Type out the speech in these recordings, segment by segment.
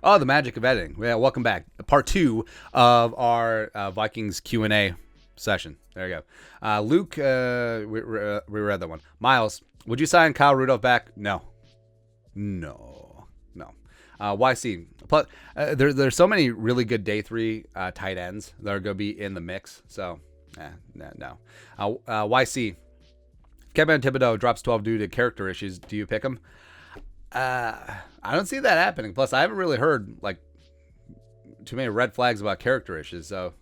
Oh, the magic of editing. Yeah, welcome back. Part 2 of our Vikings Q&A session. There you go. Luke, we read that one. Miles, would you sign Kyle Rudolph back? No. YC. Plus, there's so many really good day 3 tight ends that are going to be in the mix. So, no. YC. Kevin Thibodeau drops 12 due to character issues. Do you pick him? I don't see that happening. Plus, I haven't really heard like too many red flags about character issues. So,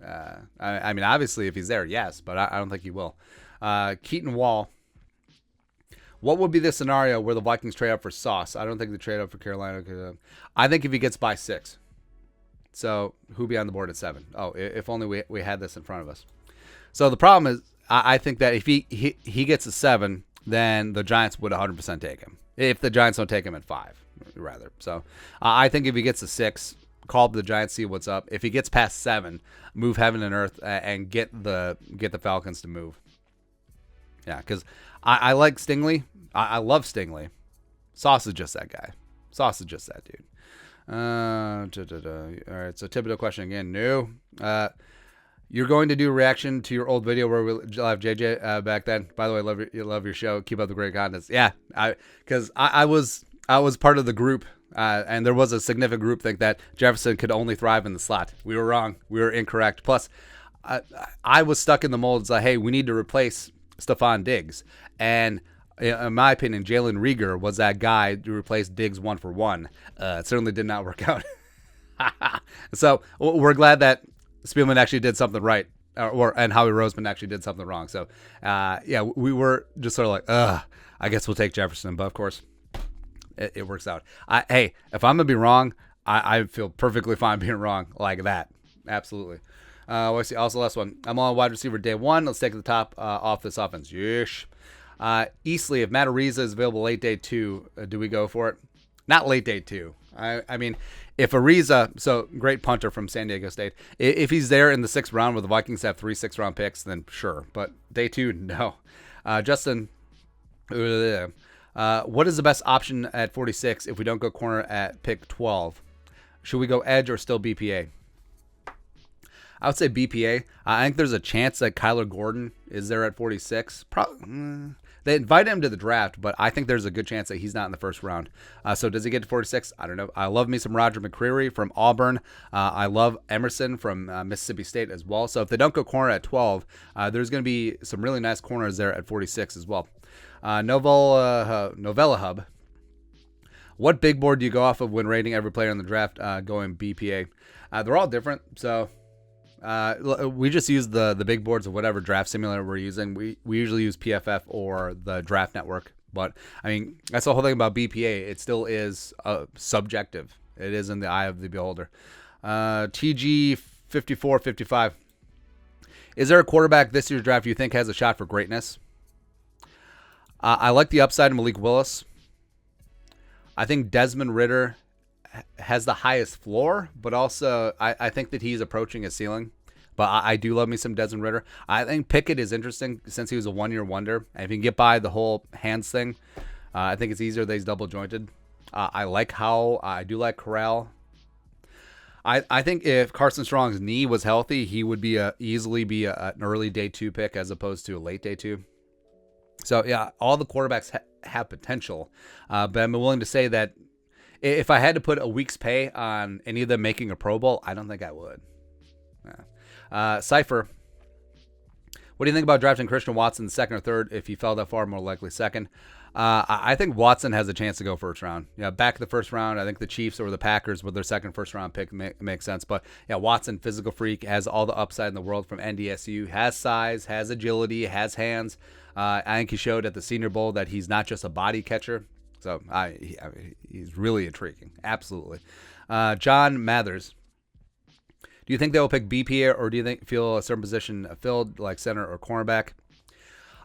I mean, obviously, if he's there, yes, but I don't think he will. Keaton Wall. What would be the scenario where the Vikings trade up for Sauce? I don't think the trade up for Carolina could. I think if he gets by 6. So, who'd be on the board at 7? Oh, if only we had this in front of us. So the problem is, I think that if he gets a 7, then the Giants would 100% take him. If the Giants don't take him at 5, rather. So I think if he gets a 6, call up the Giants, see what's up. If he gets past 7, move heaven and earth and get the Falcons to move. Yeah, because I like Stingley. I love Stingley. Sauce is just that guy. Sauce is just that dude. All right, so Thibodeau question again. No. You're going to do a reaction to your old video where we have JJ back then. By the way, love your show. Keep up the great content. Yeah, because I was part of the group, and there was a significant group think that Jefferson could only thrive in the slot. We were wrong. We were incorrect. Plus, I was stuck in the molds like, hey, we need to replace Stephon Diggs, and in my opinion, Jalen Reagor was that guy to replace Diggs 1-for-1. It certainly did not work out. So we're glad that Spielman actually did something right, and Howie Roseman actually did something wrong. So, yeah, we were just sort of like, I guess we'll take Jefferson. But, of course, it works out. Hey, if I'm going to be wrong, I feel perfectly fine being wrong like that. Absolutely. Let's see. Also, last one. I'm on wide receiver day 1. Let's take the top off this offense. Yeesh. Easley, if Matt Ariza is available late day 2, do we go for it? Not late day 2. I mean, if Ariza, so great punter from San Diego State, if he's there in the 6th round where the Vikings have 3 6th-round picks, then sure. But day 2, no. Justin, what is the best option at 46 if we don't go corner at pick 12? Should we go edge or still BPA? I would say BPA. I think there's a chance that Kyler Gordon is there at 46. They invite him to the draft, but I think there's a good chance that he's not in the 1st round. So does he get to 46? I don't know. I love me some Roger McCreary from Auburn. I love Emerson from Mississippi State as well. So if they don't go corner at 12, there's going to be some really nice corners there at 46 as well. Novella Hub. What big board do you go off of when rating every player in the draft going BPA? They're all different, so we just use the big boards of whatever draft simulator we're using. We usually use PFF or the Draft Network, but I mean that's the whole thing about BPA. It still is subjective. It is in the eye of the beholder. TG 5455. Is there a quarterback this year's draft you think has a shot for greatness? I like the upside of Malik Willis. I think Desmond Ridder has the highest floor, but also I think that he's approaching a ceiling. But I do love me some Desmond Ridder. I think Pickett is interesting since he was a one-year wonder. And if you can get by the whole hands thing, I think it's easier that he's double-jointed. I like Howell. I do like Corral. I think if Carson Strong's knee was healthy, he would be easily be an early day 2 pick as opposed to a late day 2. So, yeah, all the quarterbacks have potential. But I'm willing to say that if I had to put a week's pay on any of them making a Pro Bowl, I don't think I would. Cypher, what do you think about drafting Christian Watson 2nd or 3rd? If he fell that far, more likely 2nd. I think Watson has a chance to go 1st round. Yeah, back to the 1st round. I think the Chiefs or the Packers with their 2nd first-round pick makes sense. But, yeah, Watson, physical freak, has all the upside in the world from NDSU, has size, has agility, has hands. I think he showed at the Senior Bowl that he's not just a body catcher. So he's really intriguing. Absolutely. John Mathers. Do you think they will pick BPA or do you feel a certain position filled like center or cornerback?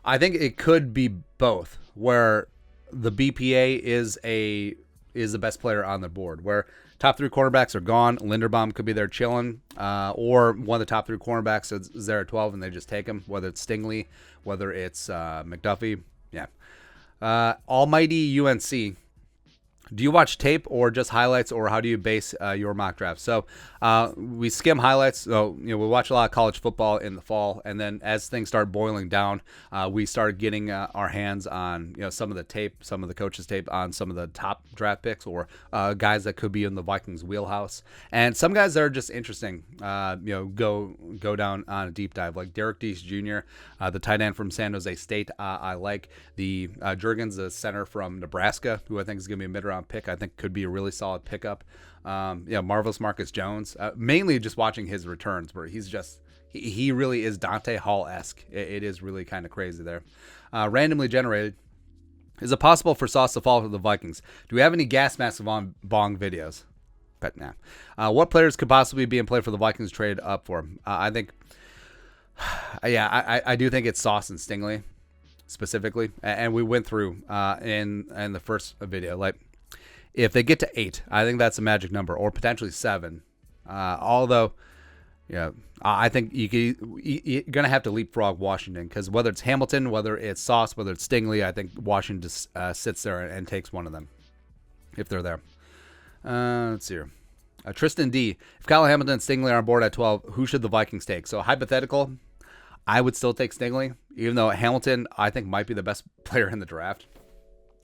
I think it could be both, where the BPA is the best player on the board, where top 3 cornerbacks are gone. Linderbaum could be there chilling, or one of the top 3 cornerbacks is there at 12 and they just take him, whether it's Stingley, whether it's McDuffie. Yeah. Almighty UNC. Do you watch tape or just highlights, or how do you base your mock draft? So we skim highlights. So we watch a lot of college football in the fall, and then as things start boiling down, we start getting our hands on some of the tape, some of the coaches' tape on some of the top draft picks or guys that could be in the Vikings wheelhouse, and some guys that are just interesting. Go down on a deep dive, like Derek Deese Jr., the tight end from San Jose State. I like the Jurgens, the center from Nebraska, who I think is going to be a mid-round pick. I think could be a really solid pickup. Marvelous Marcus Jones, mainly just watching his returns, where he really is Dante Hall-esque. It is really kind of crazy there. Randomly generated. Is it possible for Sauce to fall to the Vikings? Do we have any gas mask Bong videos? But nah. What players could possibly be in play for the Vikings trade up for? I think, I do think it's Sauce and Stingley specifically, and we went through in the first video, like, if they get to 8, I think that's a magic number, or potentially 7. Although, I think you're going to have to leapfrog Washington, because whether it's Hamilton, whether it's Sauce, whether it's Stingley, I think Washington just sits there and takes one of them if they're there. Let's see here. Tristan D. If Kyle Hamilton and Stingley are on board at 12, who should the Vikings take? So hypothetical, I would still take Stingley, even though Hamilton, I think, might be the best player in the draft.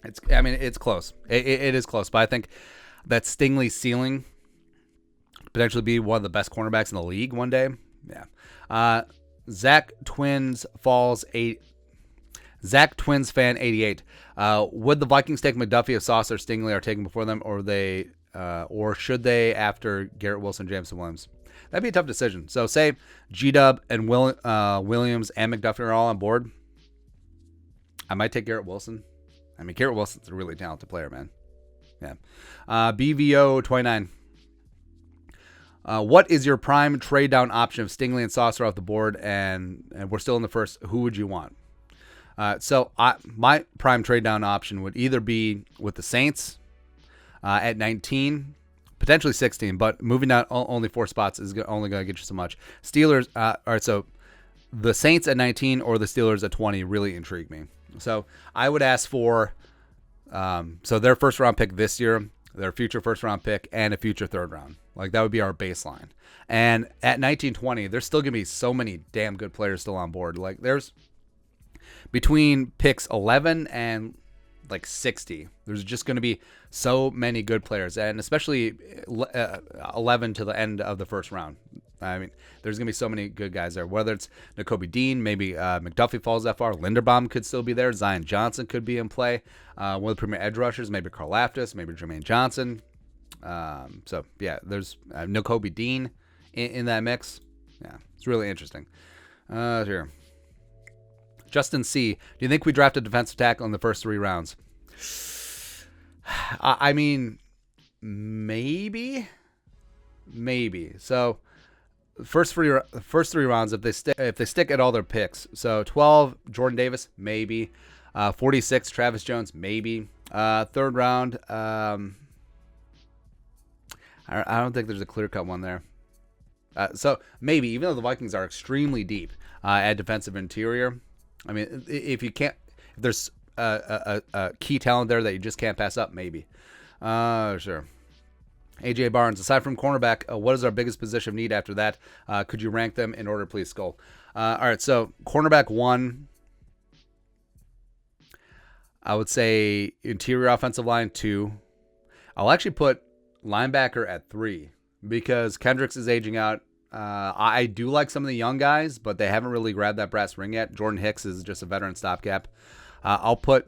It's close. It is close, but I think that Stingley's ceiling potentially be one of the best cornerbacks in the league one day. Yeah. Zach Twins fan 88. Would the Vikings take McDuffie if Sauce or Stingley are taken before them, or should they after Garrett Wilson, Jameson Williams? That'd be a tough decision. So say G-Dub and Williams and McDuffie are all on board. I might take Garrett Wilson. Garrett Wilson's a really talented player, man. Yeah. BVO 29. What is your prime trade down option if Stingley and Sauce are off the board and we're still in the first? Who would you want? My prime trade down option would either be with the Saints at 19, potentially 16, but moving down only 4 spots is only going to get you so much. Steelers, all right, so the Saints at 19 or the Steelers at 20 really intrigue me. So I would ask for their first round pick this year, their future first round pick, and a future third round. Like, that would be our baseline. And at 19-20, there's still going to be so many damn good players still on board. Like, there's between picks 11 and like 60, there's just going to be so many good players, and especially 11 to the end of the first round. There's going to be so many good guys there, whether it's Nakobe Dean, maybe McDuffie falls that far, Linderbaum could still be there, Zion Johnson could be in play, one of the premier edge rushers, maybe Carl Aftis, maybe Jermaine Johnson. There's Nakobe Dean in that mix. Yeah, it's really interesting. Here. Justin C. Do you think we draft a defensive tackle in the first 3 rounds? Maybe. So first three rounds, if they stick at all their picks. So 12, Jordan Davis, maybe. 46, Travis Jones, maybe. Third round, I don't think there's a clear-cut one there. So maybe, even though the Vikings are extremely deep at defensive interior, if there's a key talent there that you just can't pass up, maybe. Sure. AJ Barnes, aside from cornerback, what is our biggest position of need after that? Could you rank them in order, please, Skull? All right, so cornerback 1, I would say interior offensive line 2. I'll actually put linebacker at 3 because Kendricks is aging out. I do like some of the young guys, but they haven't really grabbed that brass ring yet. Jordan Hicks is just a veteran stopgap. I'll put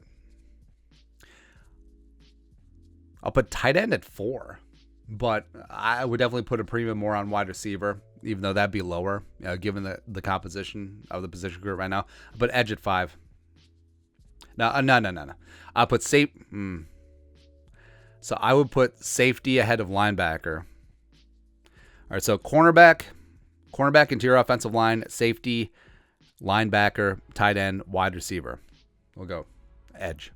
tight end at 4, but I would definitely put a premium more on wide receiver, even though that'd be lower, given the composition of the position group right now. But edge at 5. No. I'll put So I would put safety ahead of linebacker. All right, so cornerback, interior offensive line, safety, linebacker, tight end, wide receiver. We'll go edge.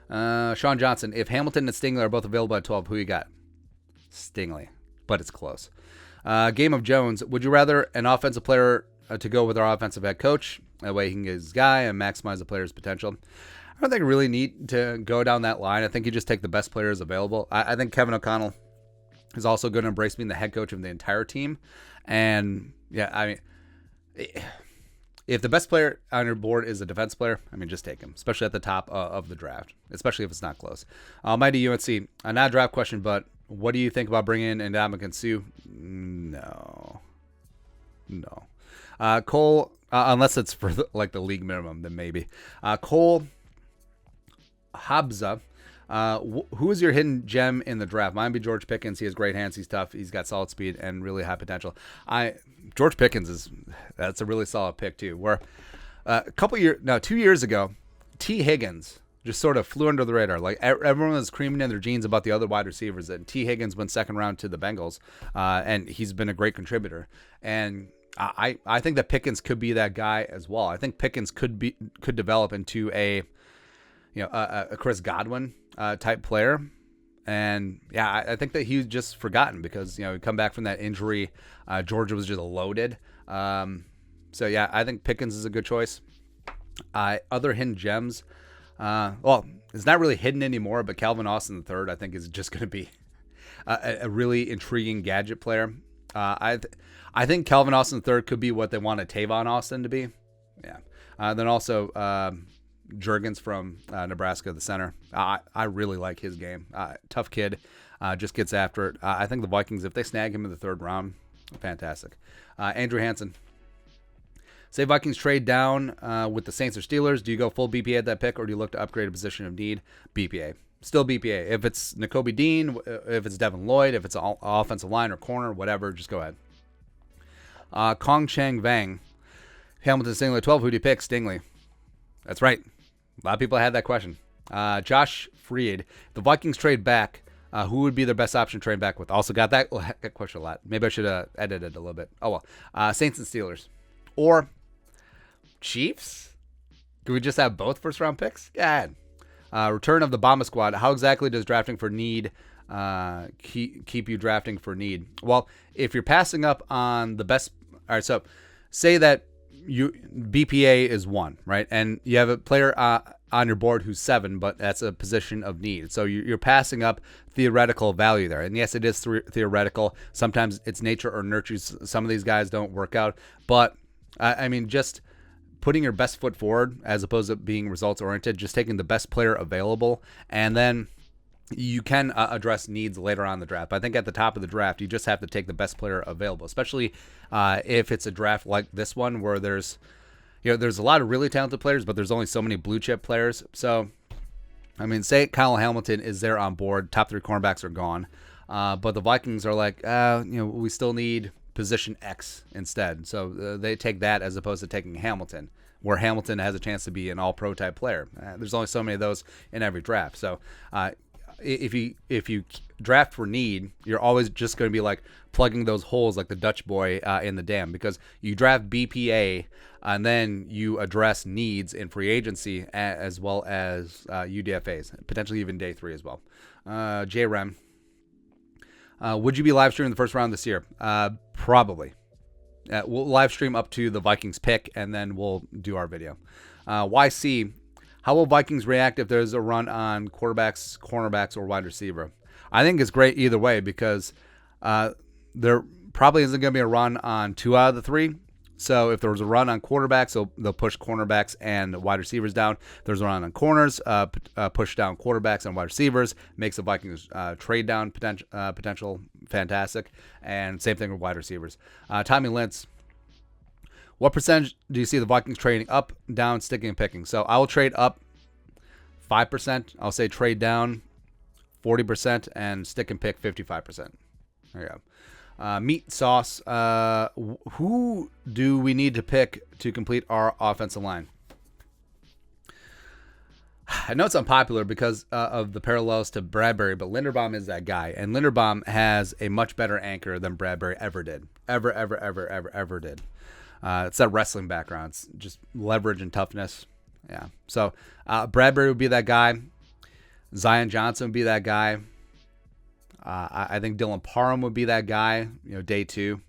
Sean Johnson, if Hamilton and Stingley are both available at 12, who you got? Stingley, but it's close. Game of Jones, would you rather an offensive player to go with our offensive head coach That way he can get his guy and maximize the player's potential. I don't think I really need to go down that line. I think you just take the best players available. I think Kevin O'Connell is also going to embrace being the head coach of the entire team. And yeah, I mean, if the best player on your board is a defense player, I mean, just take him, especially at the top of the draft, especially if it's not close. Mighty UNC, not a draft question, but what do you think about bringing in Ndamukong Suh? No. Cole, unless it's for the league minimum, then maybe. Cole Habza, who is your hidden gem in the draft? Mine would be George Pickens. He has great hands. He's tough. He's got solid speed and really high potential. George Pickens that's a really solid pick too. Where 2 years ago, T. Higgins just sort of flew under the radar. Like everyone was screaming in their jeans about the other wide receivers. And T. Higgins went second round to the Bengals, and he's been a great contributor. And I think that Pickens could be that guy as well. I think Pickens could develop into a Chris Godwin type player. And yeah, I think that he's just forgotten because, he come back from that injury. Georgia was just loaded. So yeah, I think Pickens is a good choice. Other hidden gems. Well, it's not really hidden anymore, but Calvin Austin III, I think, is just going to be a really intriguing gadget player. I think Calvin Austin III could be what they wanted Tavon Austin to be. Yeah. Then also Juergens from Nebraska, the center. I really like his game. Tough kid, just gets after it. I think the Vikings, if they snag him in the third round, fantastic. Andrew Hansen. Say Vikings trade down with the Saints or Steelers. Do you go full BPA at that pick, or do you look to upgrade a position of need? BPA. Still BPA. If it's Nakobe Dean, if it's Devin Lloyd, if it's an offensive line or corner, whatever, just go ahead. Kong Chang Vang. Hamilton Stingley 12. Who do you pick? Stingley. That's right. A lot of people had that question. Josh Freed. The Vikings trade back. Who would be their best option to trade back with? Also got that question a lot. Maybe I should have edited it a little bit. Oh, well. Saints and Steelers. Or Chiefs? Could we just have both first-round picks? Yeah. Return of the Bomba Squad. How exactly does drafting for need keep you drafting for need? Well, if you're passing up on the best... All right, so say that BPA is 1, right? And you have a player on your board who's 7, but that's a position of need. So you're passing up theoretical value there. And yes, it is theoretical. Sometimes it's nature or nurture. Some of these guys don't work out. But, I mean, just putting your best foot forward as opposed to being results-oriented, just taking the best player available, and then you can address needs later on in the draft. But I think at the top of the draft, you just have to take the best player available, especially if it's a draft like this one where there's a lot of really talented players, but there's only so many blue chip players. So, I mean, say Kyle Hamilton is there on board, top 3 cornerbacks are gone, but the Vikings are like, we still need position X instead. So they take that as opposed to taking Hamilton, where Hamilton has a chance to be an all-pro type player. There's only so many of those in every draft. So if you draft for need, you're always just going to be like plugging those holes like the Dutch boy in the dam, because you draft BPA and then you address needs in free agency as well as UDFAs, potentially even day 3 as well. Jeromes. Would you be live streaming the first round this year? Probably. We'll live stream up to the Vikings pick, and then we'll do our video. YC, how will Vikings react if there's a run on quarterbacks, cornerbacks, or wide receiver? I think it's great either way, because there probably isn't going to be a run on 2 out of the 3. So if there was a run on quarterbacks, they'll push cornerbacks and wide receivers down. If there's a run on corners, push down quarterbacks and wide receivers, makes the Vikings trade down potential fantastic. And same thing with wide receivers. Tommy Lentz, what percentage do you see the Vikings trading up, down, sticking, and picking? So I will trade up 5%. I'll say trade down 40% and stick and pick 55%. There you go. Meat sauce. Who do we need to pick to complete our offensive line? I know it's unpopular because of the parallels to Bradbury, but Linderbaum is that guy. And Linderbaum has a much better anchor than Bradbury ever did. Ever did. It's that wrestling background. It's just leverage and toughness. Yeah. So Bradbury would be that guy. Zion Johnson would be that guy. I think Dylan Parham would be that guy, day 2.